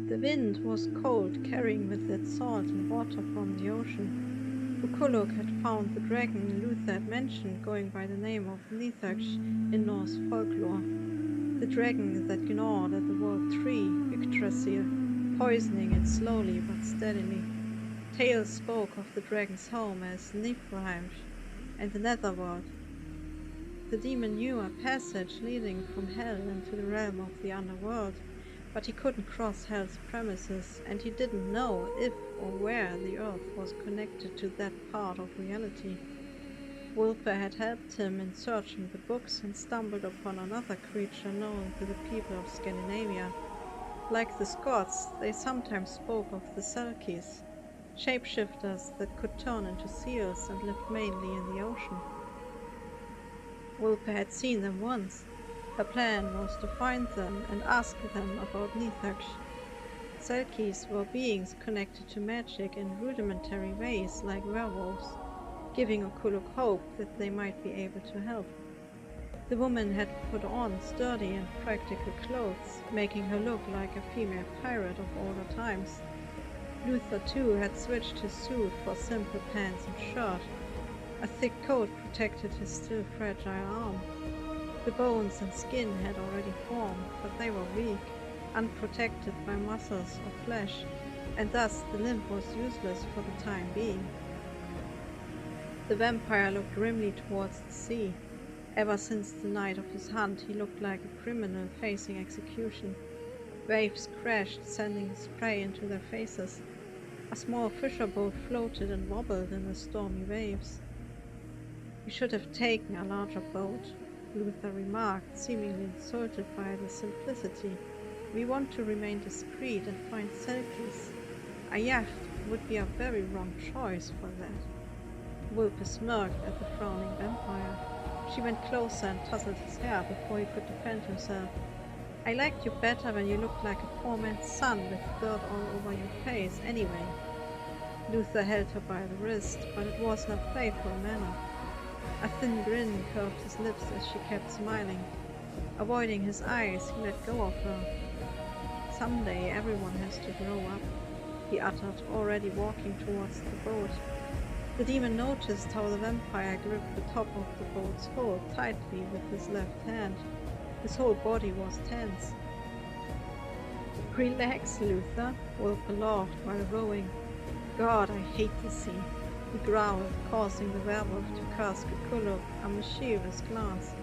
The wind was cold, carrying with it salt and water from the ocean. Occult had found the dragon Luther had mentioned going by the name of Nithaksh in Norse folklore. The dragon that gnawed at the world tree, Yggdrasil, poisoning it slowly but steadily. Tales spoke of the dragon's home as Niflheim and the netherworld. The demon knew a passage leading from hell into the realm of the underworld, but he couldn't cross hell's premises, and he didn't know if or where the earth was connected to that part of reality. Wulfr had helped him in searching the books and stumbled upon another creature known to the people of Scandinavia. Like the Scots, they sometimes spoke of the Selkies, shapeshifters that could turn into seals and lived mainly in the ocean. Wulfr had seen them once. Her plan was to find them and ask them about Nithaksh. Selkies were beings connected to magic in rudimentary ways like werewolves, giving Occult hope that they might be able to help. The woman had put on sturdy and practical clothes, making her look like a female pirate of older times. Luther too had switched his suit for simple pants and shirt. A thick coat protected his still fragile arm. The bones and skin had already formed, but they were weak, unprotected by muscles or flesh, and thus the limb was useless for the time being. The vampire looked grimly towards the sea. Ever since the night of his hunt, he looked like a criminal facing execution. Waves crashed, sending spray into their faces. A small fisher boat floated and wobbled in the stormy waves. "We should have taken a larger boat," Luther remarked, seemingly insulted by the simplicity. "We want to remain discreet and find Selkies. A yacht would be a very wrong choice for that." Wulfr smirked at the frowning vampire. She went closer and tousled his hair before he could defend himself. "I liked you better when you looked like a poor man's son with dirt all over your face, anyway." Luther held her by the wrist, but it was in a playful manner. A thin grin curved his lips as she kept smiling. Avoiding his eyes, he let go of her. "Someday everyone has to grow up," he uttered, already walking towards the boat. The demon noticed how the vampire gripped the top of the boat's hull tightly with his left hand. His whole body was tense. "Relax, Luther," Wulfr laughed while rowing. "God, I hate the sea," he growled, causing the werewolf to cast Occult a mischievous glance.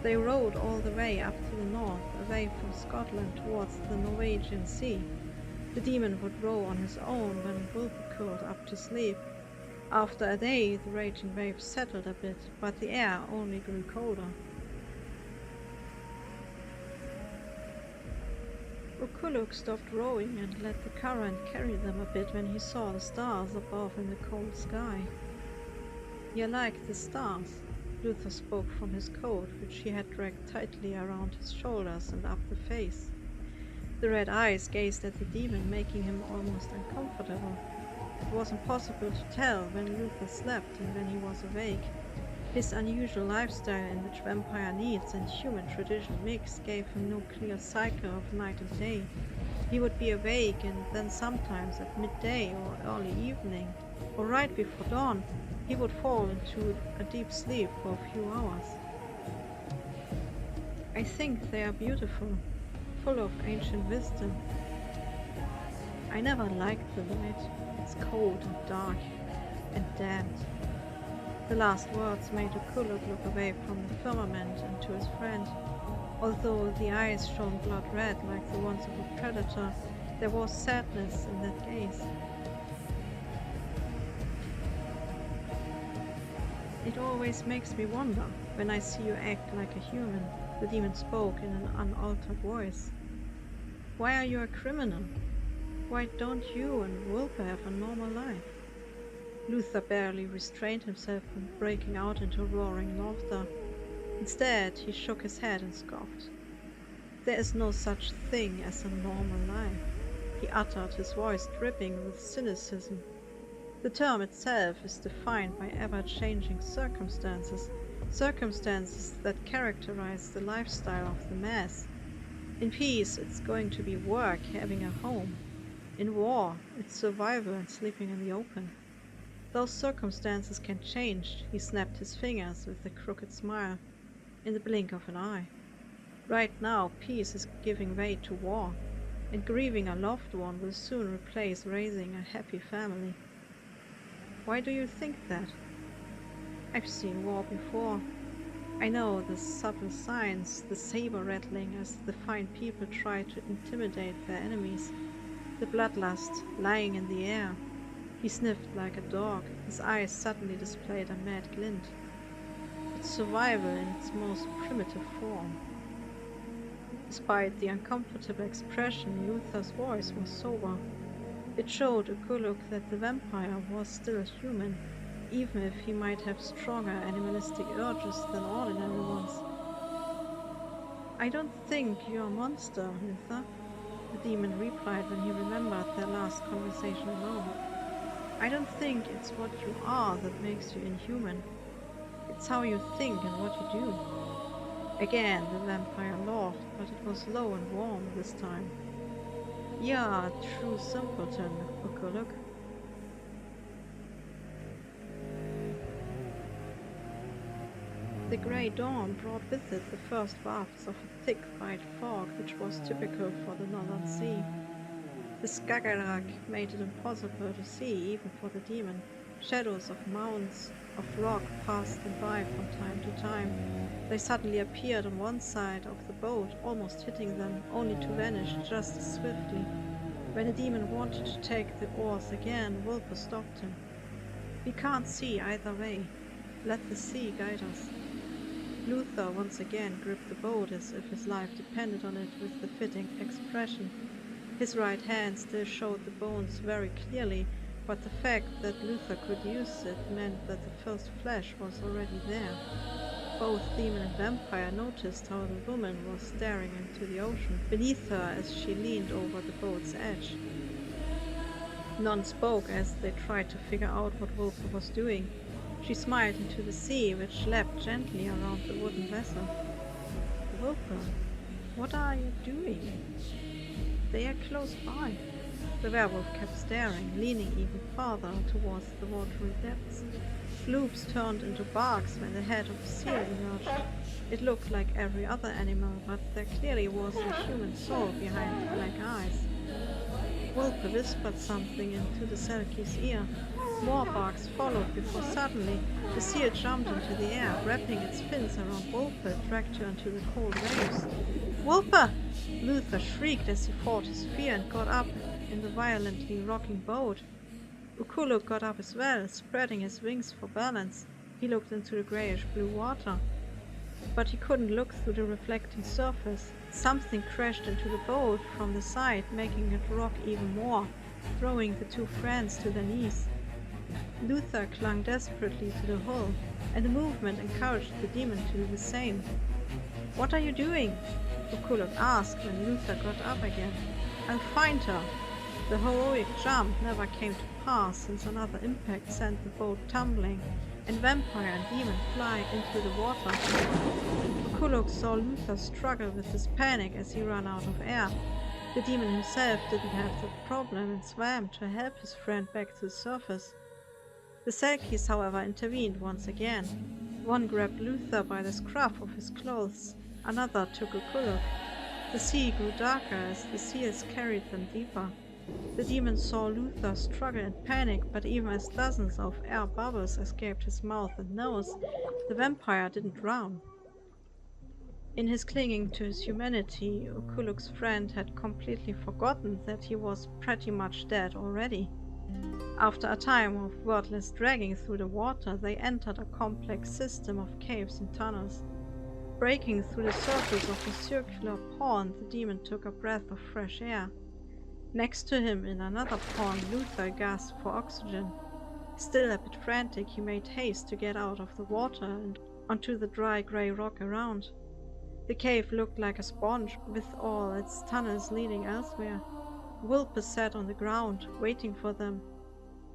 They rowed all the way up to the north, away from Scotland towards the Norwegian Sea. The demon would row on his own when Wulfr curled up to sleep. After a day, the raging waves settled a bit, but the air only grew colder. Occult stopped rowing and let the current carry them a bit when he saw the stars above in the cold sky. "You like the stars?" Luther spoke from his coat, which he had dragged tightly around his shoulders and up the face. The red eyes gazed at the demon, making him almost uncomfortable. It was impossible to tell when Luther slept and when he was awake. His unusual lifestyle, in which vampire needs and human tradition mixed, gave him no clear cycle of night and day. He would be awake, and then sometimes at midday or early evening, or right before dawn, he would fall into a deep sleep for a few hours. "I think they are beautiful, full of ancient wisdom. I never liked the light. It's cold and dark and damned." The last words made Occult look away from the firmament and to his friend. Although the eyes shone blood red like the ones of a predator, there was sadness in that gaze. "It always makes me wonder when I see you act like a human," the demon spoke in an unaltered voice. "Why are you a criminal? Why don't you and Wulfr have a normal life?" Luther barely restrained himself from breaking out into roaring laughter. Instead, he shook his head and scoffed. "There is no such thing as a normal life," he uttered, his voice dripping with cynicism. "The term itself is defined by ever-changing circumstances that characterize the lifestyle of the mass. In peace, it's going to be work, having a home. In war, it's survival and sleeping in the open. Those circumstances can change, he snapped his fingers with a crooked smile, in the blink of an eye. Right now, peace is giving way to war, and grieving a loved one will soon replace raising a happy family. Why do you think that? I've seen war before. I know the subtle signs, the saber rattling as the fine people try to intimidate their enemies, the bloodlust lying in the air. He sniffed like a dog, his eyes suddenly displayed a mad glint. It's survival in its most primitive form. Despite the uncomfortable expression, Luther's voice was sober. It showed Occult that the vampire was still human, even if he might have stronger animalistic urges than ordinary ones. I don't think you're a monster, Luther, the demon replied when he remembered their last conversation alone. I don't think it's what you are that makes you inhuman. It's how you think and what you do. Again the vampire laughed, but it was low and warm this time. You're a true simpleton, Occult. The grey dawn brought with it the first wafts of a thick white fog which was typical for the northern sea. The Skagerrak made it impossible to see even for the demon. Shadows of mounds of rock passed them by from time to time. They suddenly appeared on one side of the boat, almost hitting them, only to vanish just as swiftly. When the demon wanted to take the oars again, Wolpe stopped him. We can't see either way. Let the sea guide us. Luther once again gripped the boat as if his life depended on it with the fitting expression. His right hand still showed the bones very clearly, but the fact that Luther could use it meant that the first flesh was already there. Both demon and vampire noticed how the woman was staring into the ocean beneath her as she leaned over the boat's edge. None spoke as they tried to figure out what Wolpe was doing. She smiled into the sea, which lapped gently around the wooden vessel. Wolpe, what are you doing? They are close by. The werewolf kept staring, leaning even farther towards the watery depths. Loops turned into barks when the head of a seal emerged. It looked like every other animal, but there clearly was a human soul behind the black eyes. Wolpe whispered something into the Selkies' ear. More barks followed before suddenly the seal jumped into the air, wrapping its fins around Wolpe, dragged her into the cold waves. Wolpe! Luther shrieked as he fought his fear and got up in the violently rocking boat. Occult got up as well, spreading his wings for balance. He looked into the greyish-blue water, but he couldn't look through the reflecting surface. Something crashed into the boat from the side, making it rock even more, throwing the two friends to their knees. Luther clung desperately to the hull, and the movement encouraged the demon to do the same. What are you doing? Occult asked when Luther got up again. I'll find her. The heroic jump never came to pass, since another impact sent the boat tumbling, and vampire and demon fly into the water. Occult saw Luther struggle with his panic as he ran out of air. The demon himself didn't have that problem and swam to help his friend back to the surface. The Selkies, however, intervened once again. One grabbed Luther by the scruff of his clothes, another took Occult. The sea grew darker as the seals carried them deeper. The demon saw Luther struggle and panic, but even as dozens of air bubbles escaped his mouth and nose, the vampire didn't drown. In his clinging to his humanity, Occult's friend had completely forgotten that he was pretty much dead already. After a time of wordless dragging through the water, they entered a complex system of caves and tunnels. Breaking through the surface of a circular pond, the demon took a breath of fresh air. Next to him, in another pond, Luther gasped for oxygen. Still a bit frantic, he made haste to get out of the water and onto the dry grey rock around. The cave looked like a sponge, with all its tunnels leading elsewhere. Wolpe sat on the ground, waiting for them.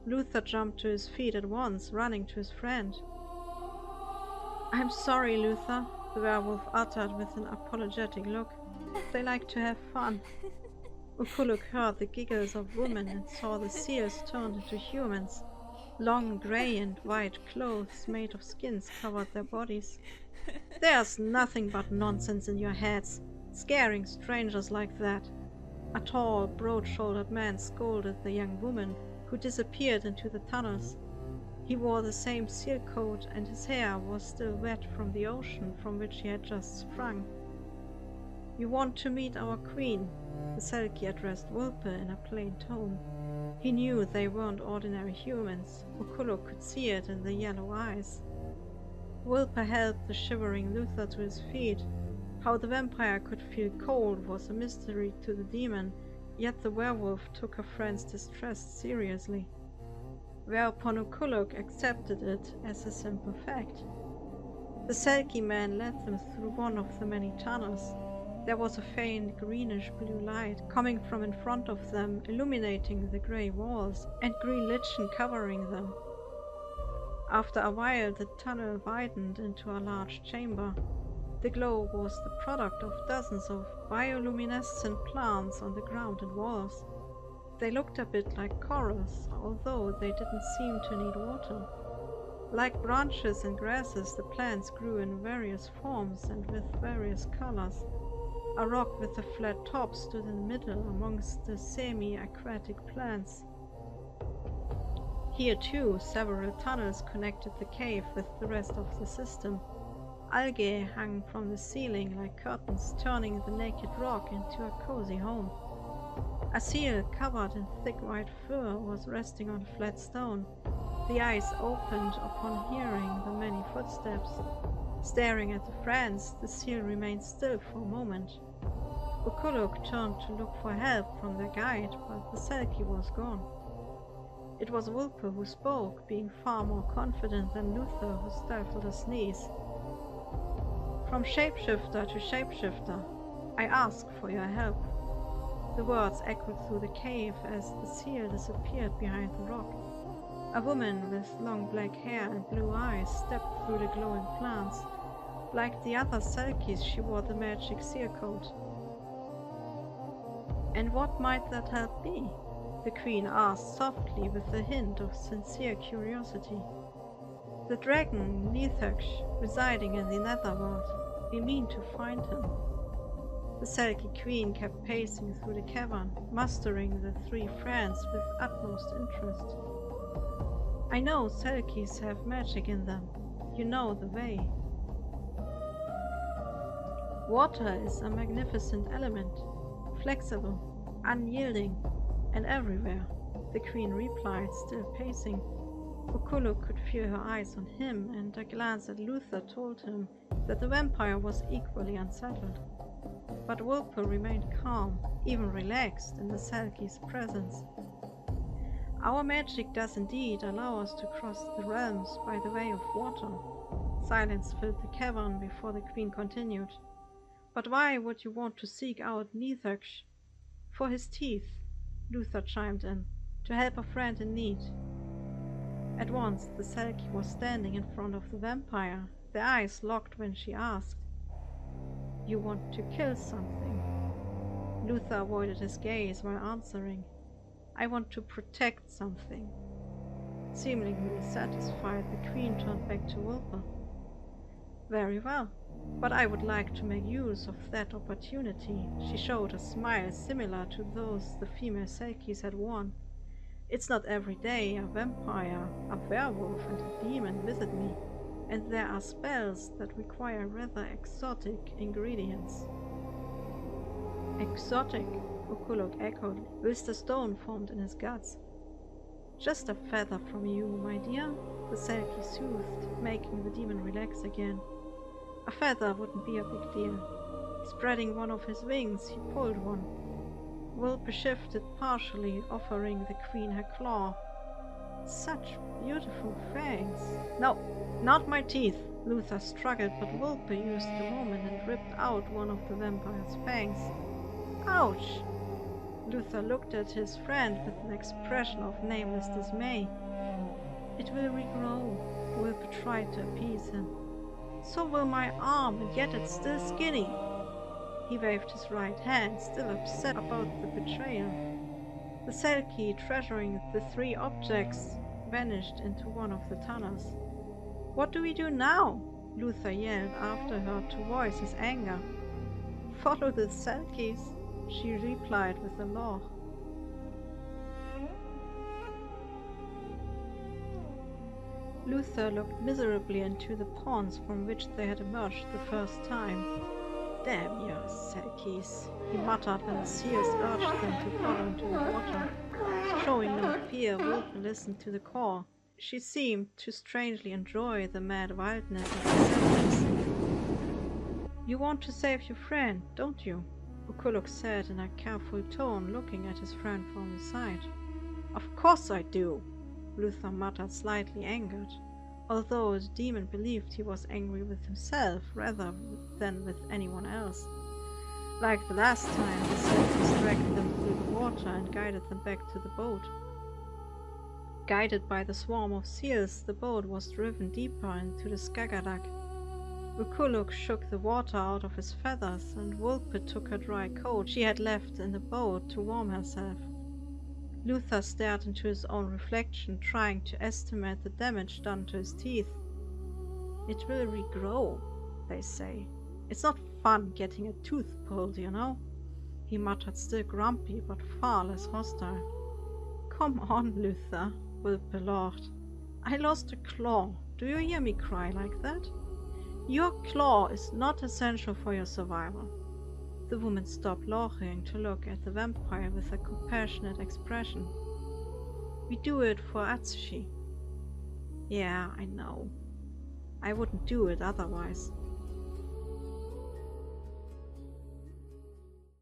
Luther jumped to his feet at once, running to his friend. I'm sorry, Luther, the werewolf uttered with an apologetic look. They like to have fun. Ukuluk heard the giggles of women and saw the seals turned into humans. Long grey and white clothes made of skins covered their bodies. There's nothing but nonsense in your heads, scaring strangers like that. A tall, broad-shouldered man scolded the young woman, who disappeared into the tunnels. He wore the same seal coat, and his hair was still wet from the ocean from which he had just sprung. "You want to meet our queen," the Selkie addressed Wulpe in a plain tone. He knew they weren't ordinary humans. Okuluk could see it in the yellow eyes. Wulpe helped the shivering Luther to his feet. How the vampire could feel cold was a mystery to the demon, yet the werewolf took her friend's distress seriously. Whereupon Okuluk accepted it as a simple fact. The Selkie man led them through one of the many tunnels. There was a faint greenish-blue light coming from in front of them, illuminating the grey walls, and green lichen covering them. After a while the tunnel widened into a large chamber. The glow was the product of dozens of bioluminescent plants on the ground and walls. They looked a bit like corals, although they didn't seem to need water. Like branches and grasses, the plants grew in various forms and with various colors. A rock with a flat top stood in the middle amongst the semi-aquatic plants. Here too, several tunnels connected the cave with the rest of the system. Algae hung from the ceiling like curtains, turning the naked rock into a cozy home. A seal covered in thick white fur was resting on a flat stone. The eyes opened upon hearing the many footsteps. Staring at the friends, the seal remained still for a moment. Okuluk turned to look for help from their guide, but the Selkie was gone. It was Wulpe who spoke, being far more confident than Luther, who stifled a sneeze. "From shapeshifter to shapeshifter, I ask for your help." The words echoed through the cave as the seal disappeared behind the rock. A woman with long black hair and blue eyes stepped through the glowing plants. Like the other Selkies, she wore the magic seal coat. "And what might that help be?" the queen asked softly with a hint of sincere curiosity. "The dragon Nithaksh, residing in the netherworld. We mean to find him." The Selkie queen kept pacing through the cavern, mustering the three friends with utmost interest. "I know Selkies have magic in them. You know the way." "Water is a magnificent element, flexible, unyielding, and everywhere," the queen replied, still pacing. Okuluk could feel her eyes on him, and a glance at Luther told him that the vampire was equally unsettled. But Wulpe remained calm, even relaxed, in the Selkie's presence. "Our magic does indeed allow us to cross the realms by the way of water." Silence filled the cavern before the queen continued. "But why would you want to seek out Nithaksh?" "For his teeth," Luther chimed in, "to help a friend in need." At once the Selkie was standing in front of the vampire, their eyes locked when she asked, "You want to kill something?" Luther avoided his gaze while answering, "I want to protect something." Seemingly satisfied, the queen turned back to Wulpe. "Very well, but I would like to make use of that opportunity." She showed a smile similar to those the female Selkies had worn. "It's not every day a vampire, a werewolf, and a demon visit me, and there are spells that require rather exotic ingredients." "Exotic?" Okuluk echoed, whilst a stone formed in his guts. "Just a feather from you, my dear," the Selkie soothed, making the demon relax again. "A feather wouldn't be a big deal." Spreading one of his wings, he pulled one. Wulpe shifted partially, offering the queen her claw. "Such beautiful fangs." "No, not my teeth!" Luther struggled, but Wulpe used the moment and ripped out one of the vampire's fangs. "Ouch!" Luther looked at his friend with an expression of nameless dismay. "It will regrow," Wulpe tried to appease him. "So will my arm, and yet it's still skinny." He waved his right hand, still upset about the betrayal. The Selkie, treasuring the 3 objects, vanished into one of the tunnels. "What do we do now?" Luther yelled after her to voice his anger. "Follow the Selkies," she replied with a laugh. Luther looked miserably into the ponds from which they had emerged the first time. "Damn you, Selkies," he muttered when the seals urged them to follow into the water. Showing no fear, Wilke listened to the call. She seemed to strangely enjoy the mad wildness of the Selkies. "You want to save your friend, don't you?" Occult said in a careful tone, looking at his friend from the side. "Of course I do," Luther muttered, slightly angered, although the demon believed he was angry with himself rather than with anyone else. Like the last time, the Selkies dragged them through the water and guided them back to the boat. Guided by the swarm of seals, the boat was driven deeper into the Skagerrak. Occult shook the water out of his feathers, and Wilke took her dry coat she had left in the boat to warm herself. Luther stared into his own reflection, trying to estimate the damage done to his teeth. "It will regrow," they say. "It's not fun getting a tooth pulled, you know," he muttered, still grumpy but far less hostile. "Come on, Luther," Wilke laughed. "I lost a claw. Do you hear me cry like that? Your claw is not essential for your survival." The woman stopped laughing to look at the vampire with a compassionate expression. "We do it for Atsushi." "Yeah, I know. I wouldn't do it otherwise."